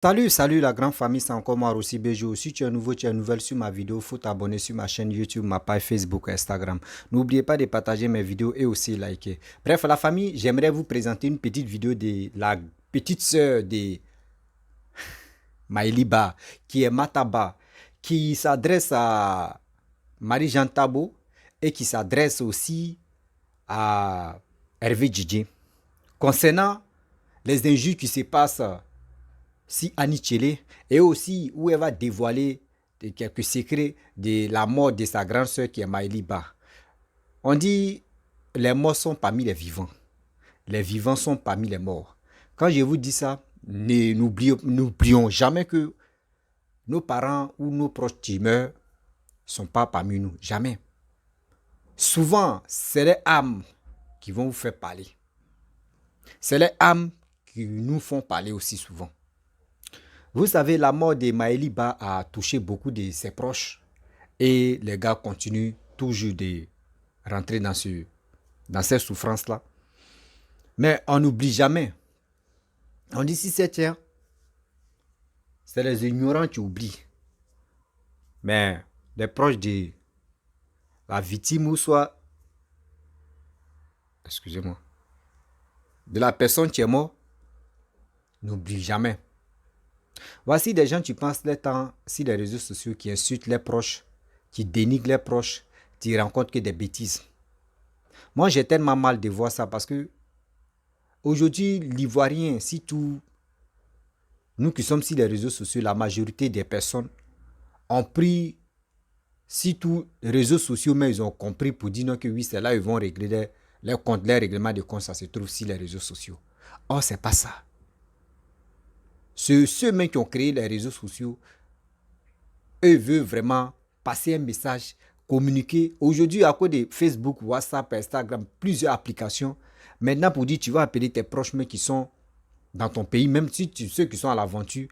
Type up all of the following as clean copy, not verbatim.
Salut la grande famille, c'est encore moi aussi Bejo. Si tu es nouveau, tu es nouvelle sur ma vidéo, faut t'abonner sur ma chaîne YouTube, ma page Facebook, Instagram. N'oubliez pas de partager mes vidéos et aussi liker. Bref, la famille, j'aimerais vous présenter une petite vidéo de la petite sœur de Maëliba, qui est Mataba, qui s'adresse à Marie-Jeanne Tabo et qui s'adresse aussi à Hervé Djidji. Concernant les injures qui se passent si Annie Tchelé et aussi où elle va dévoiler quelques secrets de la mort de sa grande sœur qui est Maëliba. On dit les morts sont parmi les vivants. Les vivants sont parmi les morts. Quand je vous dis ça, n'oublions jamais que nos parents ou nos proches qui meurent ne sont pas parmi nous. Jamais. Souvent, c'est les âmes qui vont vous faire parler. C'est les âmes qui nous font parler aussi souvent. Vous savez, la mort de Maëliba a touché beaucoup de ses proches et les gars continuent toujours de rentrer dans ces souffrances-là. Mais on n'oublie jamais. On dit si c'est tiens, c'est les ignorants qui oublient. Mais les proches de la victime ou soit, excusez-moi, de la personne qui est morte, n'oublie jamais. Voici des gens qui pensent les temps sur les réseaux sociaux qui insultent les proches, qui dénigrent les proches, qui rencontrent que des bêtises. Moi, j'ai tellement mal de voir ça parce que aujourd'hui, l'Ivoirien, si tout, nous qui sommes sur les réseaux sociaux, la majorité des personnes ont pris, si tous les réseaux sociaux, mais ils ont compris pour dire non, que oui, c'est là ils vont régler les comptes, les règlements de compte, ça se trouve sur les réseaux sociaux. Or, c'est pas ça. Ceux mêmes qui ont créé les réseaux sociaux, eux veulent vraiment passer un message, communiquer. Aujourd'hui, à cause de Facebook, WhatsApp, Instagram, plusieurs applications, maintenant pour dire tu vas appeler tes proches mais qui sont dans ton pays, même si ceux qui sont à l'aventure,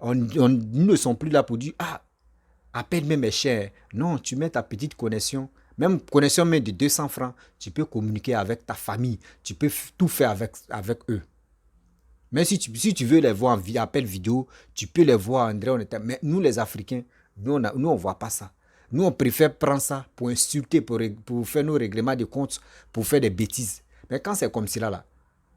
nous ne sont plus là pour dire ah, appelle-moi mes chers. Non, tu mets ta petite connexion, même connexion même de 200 francs, tu peux communiquer avec ta famille, tu peux tout faire avec eux. Mais si tu veux les voir en appel vidéo, tu peux les voir en André. Mais nous, les Africains, nous, on ne voit pas ça. Nous, on préfère prendre ça pour insulter, pour faire nos règlements de compte, pour faire des bêtises. Mais quand c'est comme cela, là,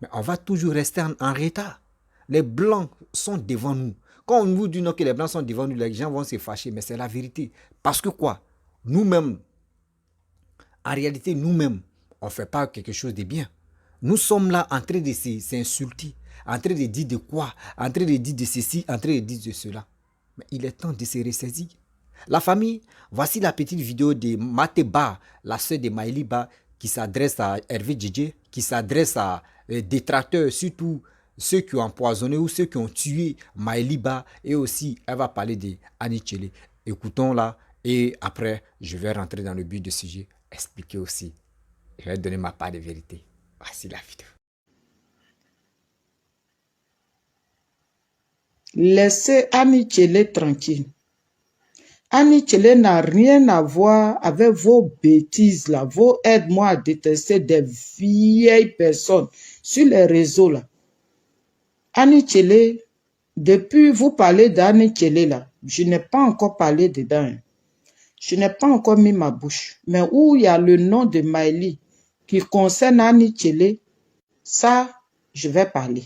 mais on va toujours rester en retard. Les Blancs sont devant nous. Quand on nous dit non, que les Blancs sont devant nous, les gens vont se fâcher. Mais c'est la vérité. Parce que quoi? Nous-mêmes, en réalité, nous-mêmes, on ne fait pas quelque chose de bien. Nous sommes là en train de s'insulter, en train de dire de quoi, en train de dire de ceci, en train de dire de cela. Mais il est temps de se ressaisir. La famille, voici la petite vidéo de Mateba, la sœur de Maëliba, qui s'adresse à Hervé Djidji, qui s'adresse à des détracteurs, surtout ceux qui ont empoisonné ou ceux qui ont tué Maëliba, et aussi elle va parler de Annie Tchelé. Écoutons-la et après je vais rentrer dans le but du sujet, expliquer aussi. Je vais donner ma part de vérité. Voici la vidéo. Laissez Annie Tchelé tranquille. Annie Tchelé n'a rien à voir avec vos bêtises là, vos aide-moi à détester des vieilles personnes sur les réseaux là. Annie Tchelé, depuis vous parlez d'Annie Tchelé là, je n'ai pas encore parlé dedans. Je n'ai pas encore mis ma bouche. Mais où il y a le nom de Maëli qui concerne Annie Tchelé, ça, je vais parler.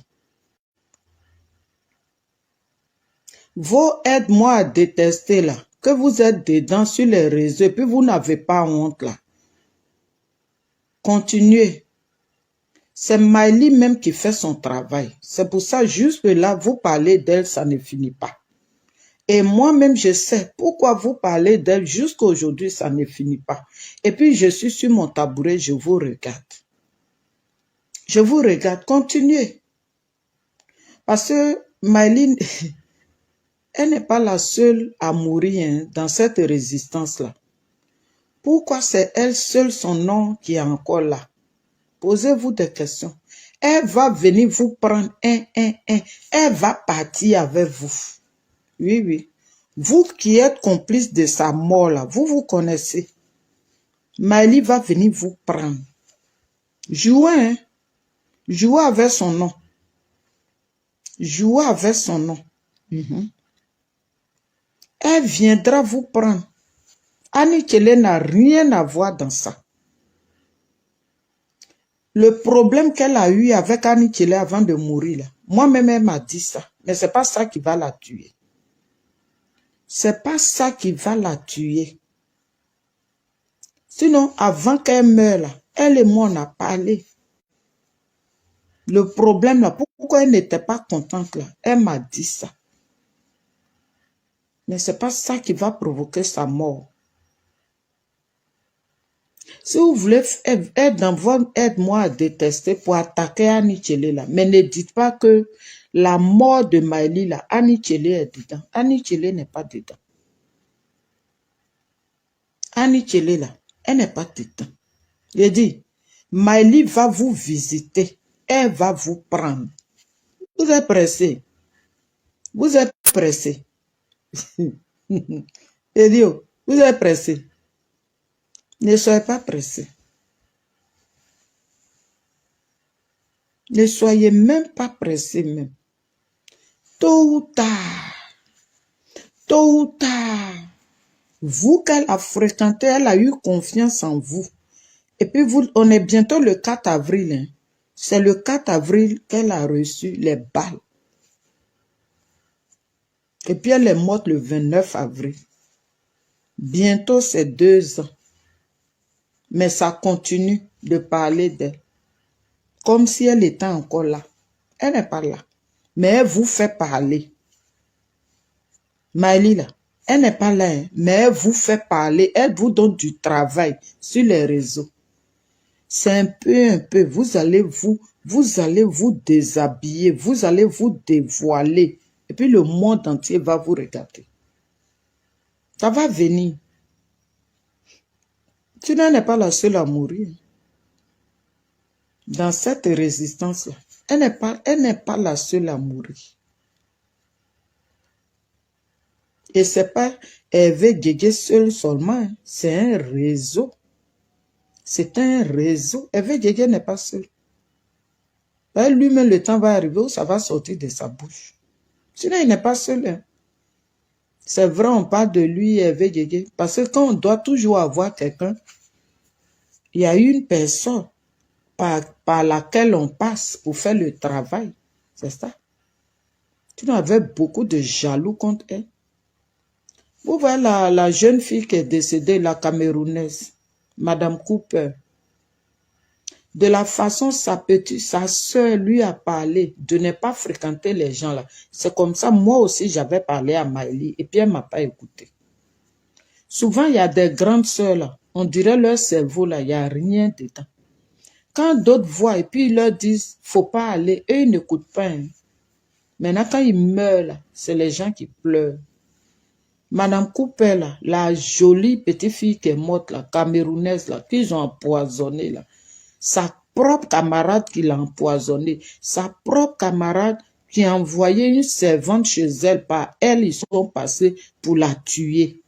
Vos aide-moi à détester là, que vous êtes dedans sur les réseaux et puis vous n'avez pas honte là. Continuez. C'est Maëli même qui fait son travail. C'est pour ça, jusque là, vous parlez d'elle, ça ne finit pas. Et moi-même, je sais pourquoi vous parlez d'elle jusqu'à aujourd'hui, ça ne finit pas. Et puis, je suis sur mon tabouret, je vous regarde. Je vous regarde, continuez. Parce que Maëli, elle n'est pas la seule à mourir dans cette résistance-là. Pourquoi c'est elle seule, son nom, qui est encore là? Posez-vous des questions. Elle va venir vous prendre Elle va partir avec vous. Oui, oui. Vous qui êtes complice de sa mort là, vous connaissez. Maëli va venir vous prendre. Jouez, hein. Jouez avec son nom. Jouez avec son nom. Elle viendra vous prendre. Annie Tchelé n'a rien à voir dans ça. Le problème qu'elle a eu avec Annie Tchelé avant de mourir, là, moi-même, elle m'a dit ça. Mais ce n'est pas ça qui va la tuer. C'est pas ça qui va la tuer. Sinon, avant qu'elle meure, là, elle et moi, on a parlé. Le problème, là, pourquoi elle n'était pas contente, là, elle m'a dit ça. Mais ce n'est pas ça qui va provoquer sa mort. Si vous voulez être dans votre aide-moi à détester pour attaquer Annie Tchelé, là, mais ne dites pas que la mort de Maëlie, là, Annie Tchelé est dedans. Annie Tchelé n'est pas dedans. Annie Tchelé, là, elle n'est pas dedans. J'ai dit, Maëlie va vous visiter. Elle va vous prendre. Vous êtes pressé. Vous êtes pressé. J'ai dit, vous êtes pressé. Ne soyez pas pressé. Ne soyez même pas pressé même. Tôt ou tard, vous qu'elle a fréquenté, elle a eu confiance en vous. Et puis, on est bientôt le 4 avril. Hein. C'est le 4 avril qu'elle a reçu les balles. Et puis, elle est morte le 29 avril. Bientôt, c'est 2 ans. Mais ça continue de parler d'elle. Comme si elle était encore là. Elle n'est pas là. Mais elle vous fait parler. Maëlie, là, elle n'est pas là. Hein, mais elle vous fait parler. Elle vous donne du travail sur les réseaux. C'est un peu. Vous allez vous déshabiller. Vous allez vous dévoiler. Et puis le monde entier va vous regarder. Ça va venir. Tu n'es pas la seule à mourir. Dans cette résistance-là, elle n'est pas la seule à mourir. Et ce n'est pas Hervé Djedje seul seulement. Hein. C'est un réseau. C'est un réseau. Hervé Djedje n'est pas seul. Lui-même, le temps va arriver où ça va sortir de sa bouche. Sinon, il n'est pas seul. Hein. C'est vrai, on parle de lui, Hervé Djedje. Parce que quand on doit toujours avoir quelqu'un, il y a une personne par laquelle on passe pour faire le travail. C'est ça. Tu avais beaucoup de jaloux contre elle. Vous voyez la jeune fille qui est décédée, la Camerounaise, Madame Cooper. De la façon sa soeur lui a parlé de ne pas fréquenter les gens là. C'est comme ça, moi aussi, j'avais parlé à Maëlie et puis elle ne m'a pas écouté. Souvent, il y a des grandes sœurs là. On dirait leur cerveau là, il n'y a rien dedans. Quand d'autres voient et puis ils leur disent, faut pas aller, eux, ils n'écoutent pas. Hein. Maintenant, quand ils meurent là, c'est les gens qui pleurent. Madame Cooper, là, la jolie petite fille qui est morte, la Camerounaise, là, qu'ils ont empoisonnée, là. Sa propre camarade qui l'a empoisonnée. Sa propre camarade qui a envoyé une servante chez elle. Par elle, ils sont passés pour la tuer.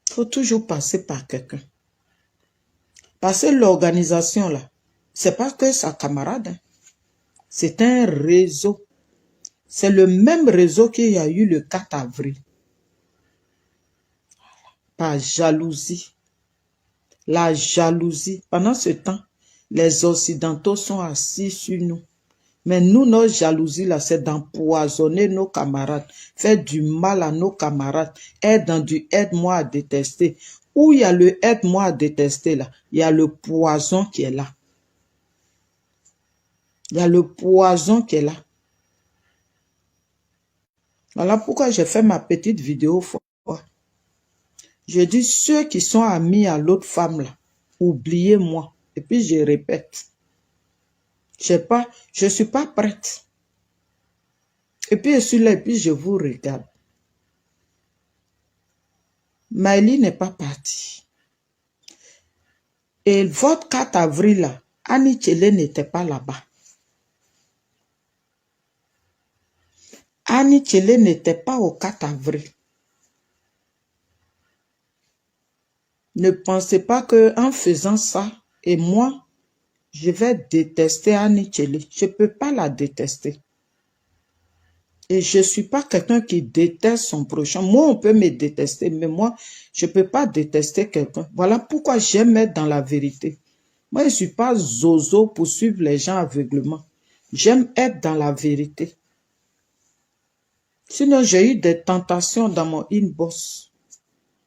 Il faut toujours passer par quelqu'un. Parce que l'organisation, là, c'est pas que sa camarade. Hein. C'est un réseau. C'est le même réseau qu'il y a eu le 4 avril. Par jalousie. La jalousie. Pendant ce temps, les Occidentaux sont assis sur nous. Mais nous, notre jalousie, là, c'est d'empoisonner nos camarades, faire du mal à nos camarades, être dans du aide-moi à détester. Où il y a le aide-moi à détester, là, il y a le poison qui est là. Il y a le poison qui est là. Voilà pourquoi j'ai fait ma petite vidéo. Je dis, ceux qui sont amis à l'autre femme, là, oubliez-moi. Et puis je répète. Je ne suis pas prête. Et puis je suis là et puis je vous regarde. Maëlie n'est pas partie. Et votre 4 avril, là, Annie Tchelé n'était pas là-bas. Annie Tchelé n'était pas au 4 avril. Ne pensez pas qu'en faisant ça, et moi, je vais détester Annie Tchelé. Je ne peux pas la détester. Et je ne suis pas quelqu'un qui déteste son prochain. Moi, on peut me détester, mais moi, je ne peux pas détester quelqu'un. Voilà pourquoi j'aime être dans la vérité. Moi, je ne suis pas zozo pour suivre les gens aveuglement. J'aime être dans la vérité. Sinon, j'ai eu des tentations dans mon inbox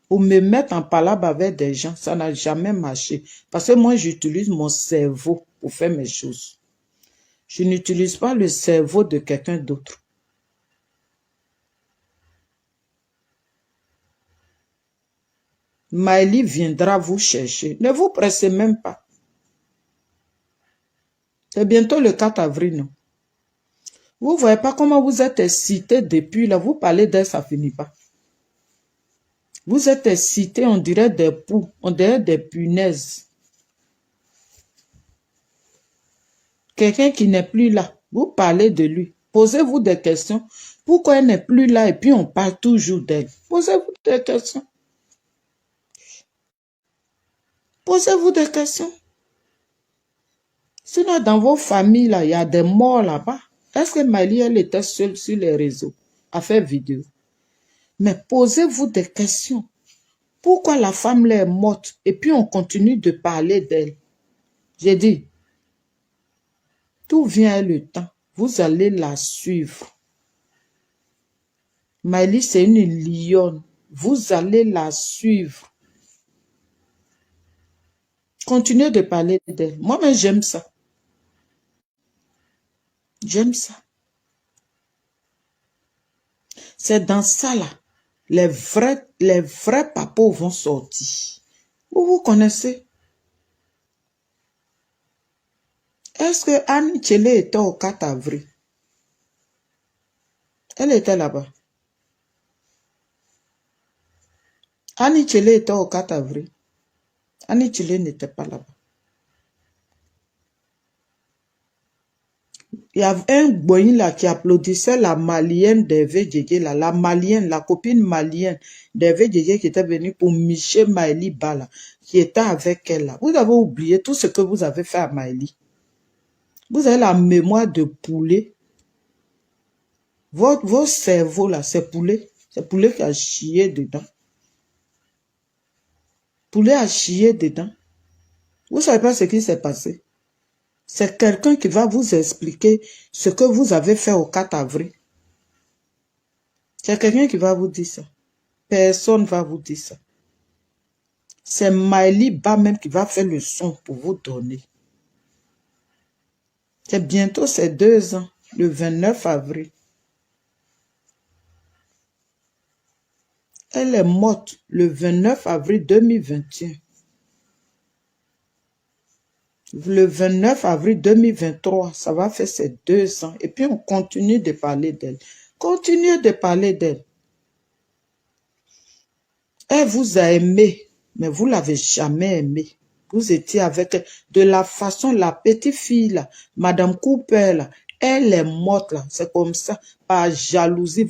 pour me mettre en palabre avec des gens. Ça n'a jamais marché. Parce que moi, j'utilise mon cerveau pour faire mes choses. Je n'utilise pas le cerveau de quelqu'un d'autre. Maëlie viendra vous chercher. Ne vous pressez même pas. C'est bientôt le 4 avril, non? Vous ne voyez pas comment vous êtes excité depuis là. Vous parlez d'elle, ça ne finit pas. Vous êtes excité, on dirait des poux, on dirait des punaises. Quelqu'un qui n'est plus là, vous parlez de lui. Posez-vous des questions. Pourquoi elle n'est plus là et puis on parle toujours d'elle? Posez-vous des questions. Posez-vous des questions. Sinon, dans vos familles, là, il y a des morts là-bas. Est-ce que Maëlie, elle était seule sur les réseaux à faire vidéo? Mais posez-vous des questions. Pourquoi la femme là est morte et puis on continue de parler d'elle? J'ai dit, tout vient le temps. Vous allez la suivre. Maëlie, c'est une lionne. Vous allez la suivre. Continuez de parler d'elle. Moi-même, j'aime ça. J'aime ça. C'est dans ça, là. Les vrais papos vont sortir. Vous connaissez? Est-ce que Annie Tchélé était au 4 avril? Elle était là-bas. Annie Tchélé était au 4 avril. Annie Tchélé n'était pas là-bas. Il y avait un boy là qui applaudissait la malienne d'Hervé Djedje, là, la malienne, la copine malienne d'Hervé Djedje qui était venue pour Michel Maëlie Bala, qui était avec elle là. Vous avez oublié tout ce que vous avez fait à Maëlie. Vous avez la mémoire de poulet. Votre cerveau là, c'est poulet. C'est poulet qui a chié dedans. Poulet a chié dedans. Vous ne savez pas ce qui s'est passé. C'est quelqu'un qui va vous expliquer ce que vous avez fait au 4 avril. C'est quelqu'un qui va vous dire ça. Personne ne va vous dire ça. C'est Maëlie Ba même qui va faire le son pour vous donner. C'est bientôt ces 2 ans, le 29 avril. Elle est morte le 29 avril 2021. Le 29 avril 2023, ça va faire ces 2 ans. Et puis on continue de parler d'elle. Continuez de parler d'elle. Elle vous a aimé, mais vous ne l'avez jamais aimée. Vous étiez avec elle. De la façon, la petite fille, là, Madame Cooper, là, elle est morte, là. C'est comme ça, par jalousie.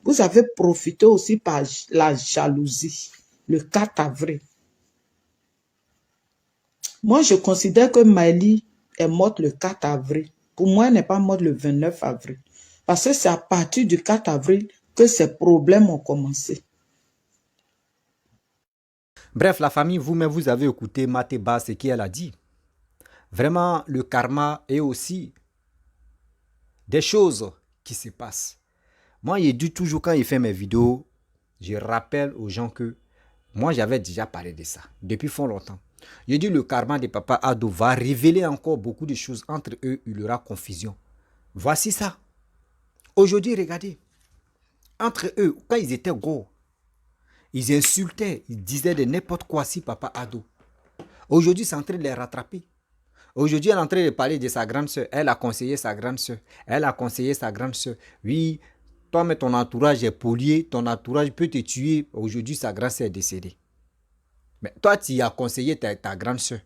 Vous avez profité aussi par la jalousie, le 4 avril. Moi, je considère que Maëlie est morte le 4 avril. Pour moi, elle n'est pas morte le 29 avril. Parce que c'est à partir du 4 avril que ces problèmes ont commencé. Bref, la famille, vous-même, vous avez écouté Mateba, ce qu'elle a dit. Vraiment, le karma est aussi des choses qui se passent. Moi, il dit toujours quand il fait mes vidéos, je rappelle aux gens que moi, j'avais déjà parlé de ça depuis fort longtemps. Je dis le karma de Papa Ado va révéler encore beaucoup de choses. Entre eux, il y aura confusion. Voici ça. Aujourd'hui, regardez. Entre eux, quand ils étaient gros, ils insultaient, ils disaient de n'importe quoi si Papa Ado. Aujourd'hui, c'est en train de les rattraper. Aujourd'hui, elle est en train de parler de sa grande soeur. Elle a conseillé sa grande soeur. Elle a conseillé sa grande soeur. Oui, toi, mais ton entourage est pollué. Ton entourage peut te tuer. Aujourd'hui, sa grande soeur est décédée. Mais toi, tu as conseillé ta grande soeur.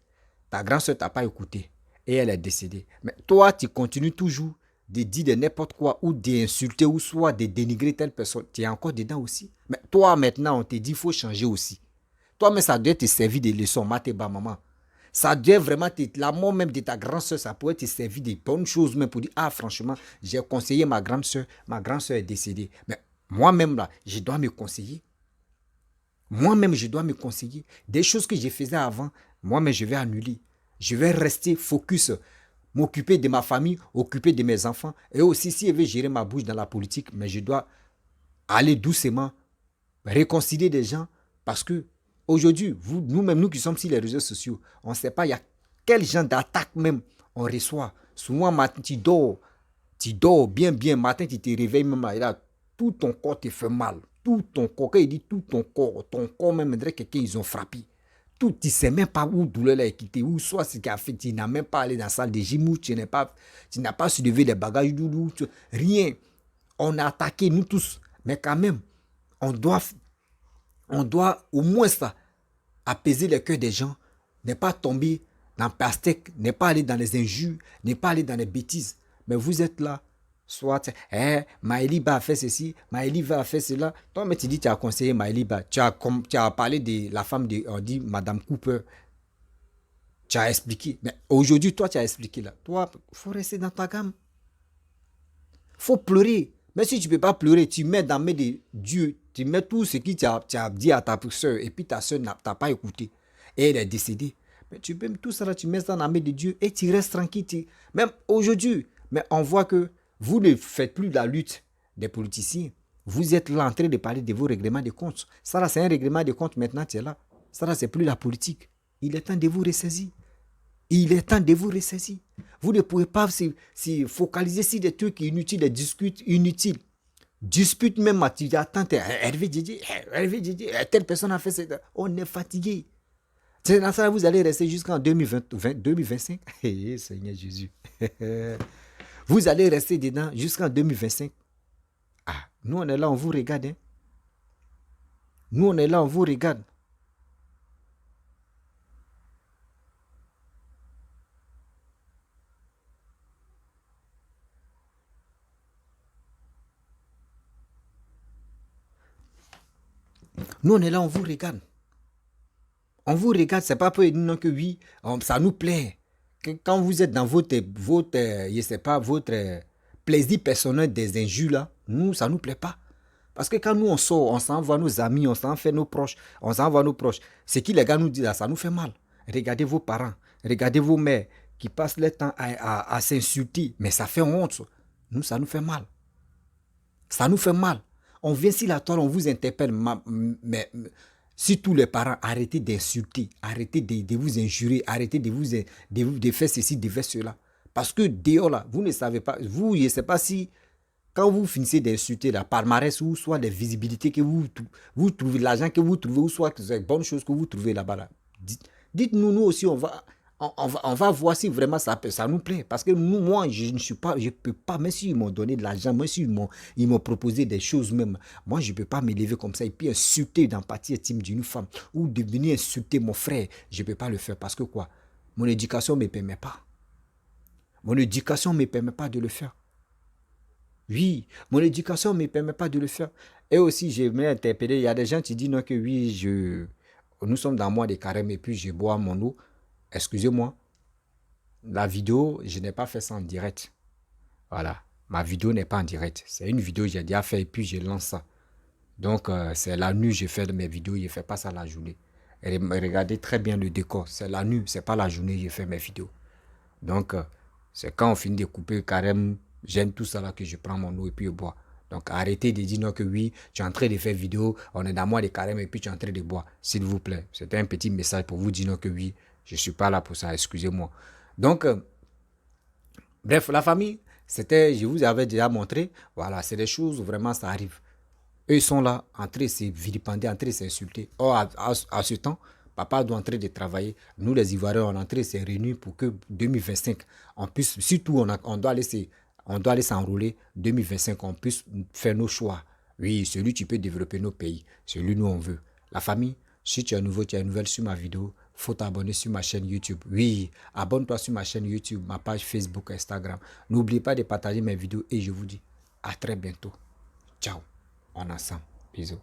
Ta grande soeur t'a pas écouté. Et elle est décédée. Mais toi, tu continues toujours de dire de n'importe quoi ou d'insulter ou soit de dénigrer telle personne. Tu es encore dedans aussi. Mais toi, maintenant, on te dit qu'il faut changer aussi. Toi, mais ça doit te servir de leçon, Mateba, maman. Ça doit vraiment être la mort même de ta grande soeur, ça pourrait te servir de bonnes choses même pour dire, ah franchement, j'ai conseillé ma grande soeur est décédée. Mais moi-même là, je dois me conseiller. Moi-même, je dois me conseiller. Des choses que je faisais avant, moi-même, je vais annuler. Je vais rester focus, m'occuper de ma famille, occuper de mes enfants. Et aussi, si je veux gérer ma bouche dans la politique, mais je dois aller doucement, réconcilier des gens. Parce que aujourd'hui, nous-mêmes, nous qui sommes sur les réseaux sociaux, on ne sait pas, il y a quel genre d'attaque même on reçoit. Souvent, matin, tu dors bien, matin, tu te réveilles même là, tout ton corps te fait mal. Tout ton corps, quand il dit tout ton corps même, on dirait que quelqu'un, ils ont frappé. Tout, tu ne sais même pas où douleur l'a quitté, où soit ce qui a fait, tu n'as même pas allé dans la salle de gym, où tu n'as pas soulevé les bagages, rien. On a attaqué, nous tous. Mais quand même, on doit au moins ça, apaiser le cœur des gens, ne pas tomber dans le pastèque, ne pas aller dans les injures, ne pas aller dans les bêtises. Mais vous êtes là, soit, Maëliba a fait ceci, Maëliba a fait cela. Toi, mais tu dis, tu as conseillé Maëliba, tu as parlé de la femme de, on dit, Madame Cooper, tu as expliqué. Mais aujourd'hui, toi, tu as expliqué là. Toi, il faut rester dans ta gamme. Il faut pleurer. Mais si tu ne peux pas pleurer, tu mets dans les mains de Dieu, tu mets tout ce que tu as dit à ta soeur, et puis ta soeur t'a pas écouté, et elle est décédée. Mais tu peux tout ça là, tu mets ça dans les mains de Dieu, et tu restes tranquille. Même aujourd'hui, mais on voit que vous ne faites plus la lutte des politiciens. Vous êtes là en train de parler de vos règlements de comptes. Ça là, c'est un règlement de compte maintenant, tu es là. Ça là, c'est plus la politique. Il est temps de vous ressaisir. Il est temps de vous ressaisir. Vous ne pouvez pas se focaliser sur des trucs inutiles, des discutes inutiles. Dispute même, tu attends, Hervé Djidji, telle personne a fait ça. On est fatigué. C'est dans ça vous allez rester jusqu'en 2025. Hey, Seigneur Jésus. Vous allez rester dedans jusqu'en 2025. Ah, nous on est là, on vous regarde. Hein. Nous on est là, on vous regarde. Nous, on est là, on vous regarde. On vous regarde, c'est pas pour dire non que oui, ça nous plaît. Quand vous êtes dans votre je sais pas, votre plaisir personnel des injures là, nous, ça nous plaît pas. Parce que quand nous on sort, on s'envoie nos amis, on s'en fait nos proches, on s'envoie nos proches. Ce que les gars nous disent là, ça nous fait mal. Regardez vos parents, regardez vos mères qui passent le temps à s'insulter, mais ça fait honte. Nous, ça nous fait mal. Ça nous fait mal. On vient sur la toile, on vous interpelle, mais si tous les parents, arrêtez d'insulter, arrêtez de vous injurer, arrêtez de faire ceci, de faire cela. Parce que dehors là, vous ne savez pas, vous, je ne sais pas si, quand vous finissez d'insulter la palmarès ou soit les visibilités que vous trouvez, l'argent que vous trouvez, ou soit les bonnes choses que vous trouvez là-bas, là, dites-nous, nous aussi, on va voir si vraiment ça nous plaît. Parce que nous, moi, je ne peux pas, même s'ils m'ont donné de l'argent, même s'ils m'ont proposé des choses même, moi, je ne peux pas me lever comme ça et puis insulter d'empathie intime d'une femme ou de venir insulter mon frère. Je ne peux pas le faire parce que quoi? Mon éducation ne me permet pas. Mon éducation ne me permet pas de le faire. Oui, mon éducation ne me permet pas de le faire. Et aussi, je m'ai interpellé, il y a des gens qui disent non que oui, nous sommes dans le mois de carême et puis je bois mon eau. Excusez-moi, la vidéo, je n'ai pas fait ça en direct. Voilà, ma vidéo n'est pas en direct. C'est une vidéo que j'ai déjà fait et puis je lance ça. Donc, c'est la nuit que je fais mes vidéos, je ne fais pas ça la journée. Et regardez très bien le décor. C'est la nuit, c'est pas la journée que je fais mes vidéos. Donc, c'est quand on finit de couper le carême, j'aime tout ça là que je prends mon eau et puis je bois. Donc, arrêtez de dire non que oui, tu es en train de faire vidéo, on est dans le mois de carême et puis tu es en train de boire. S'il vous plaît, c'était un petit message pour vous dire non que oui, je ne suis pas là pour ça, excusez-moi. Donc, bref, la famille, je vous avais déjà montré, voilà, c'est des choses où vraiment ça arrive. Eux, ils sont là, en train de se vilipender, en train de s'insulter. Or, à ce temps, papa doit entrer de travailler. Nous, les Ivoiriens, on est en train de se réunir pour que 2025, on puisse, surtout, on doit aller s'enrôler. 2025, on puisse faire nos choix. Oui, celui qui peut développer nos pays, celui nous on veut. La famille, si tu es nouveau, tu es nouvelle sur ma vidéo, faut t'abonner sur ma chaîne YouTube. Oui, abonne-toi sur ma chaîne YouTube, ma page Facebook, Instagram. N'oublie pas de partager mes vidéos et je vous dis à très bientôt. Ciao, on est ensemble. Bisous.